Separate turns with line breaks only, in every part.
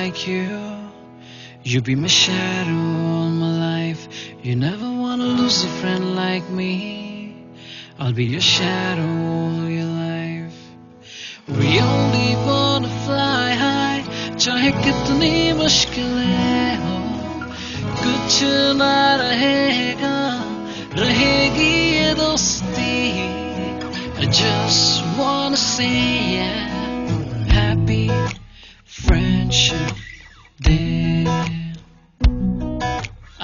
like you. You be my shadow all my life. You never wanna lose a friend like me. I'll be your shadow all your life. We only wanna fly high, चाहे कितनी मुश्किलें हो, कुछ ना रहेगा, रहेगी ये दोस्ती. I just wanna say yeah, happy friendship day.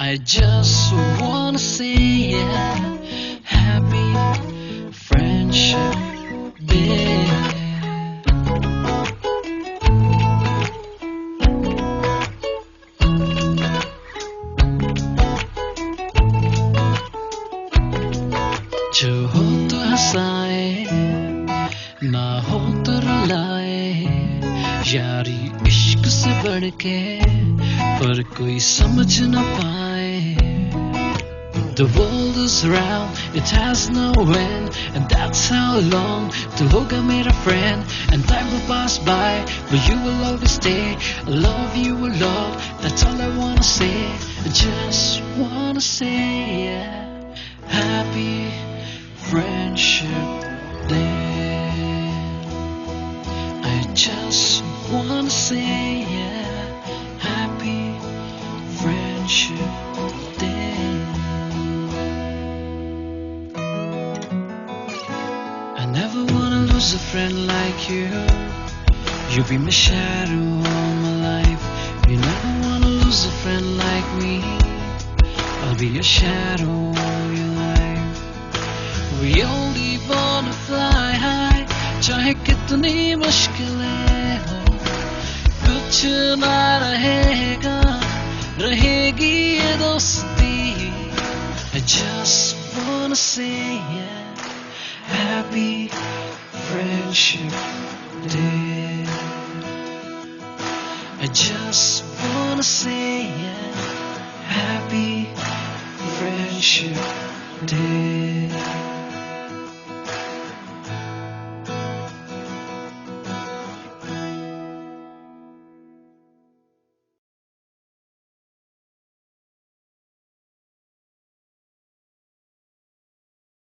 I just wanna say yeah, happy friendship day. जो हो तो हंसाए, ना हो तो रुलाए, यारी इश्क से बढ़ के पर कोई समझ न पाए. The world is round, it has no end, and that's how long to hoga mera friend. And time will pass by, but you will always stay. I love you a lot, that's all I wanna say. I just wanna say yeah, happy friendship day. I just wanna say yeah, happy friendship day. I never wanna lose a friend like you. You be my shadow all my life. You never wanna lose a friend like me. I'll be your shadow all your life. We only wanna fly high, चाहे कितनी मुश्किलें हो, कुछ ना रहेगा, रहेगी ये दोस्ती. I just wanna say yeah, happy friendship day. I just wanna say yeah, happy friendship day.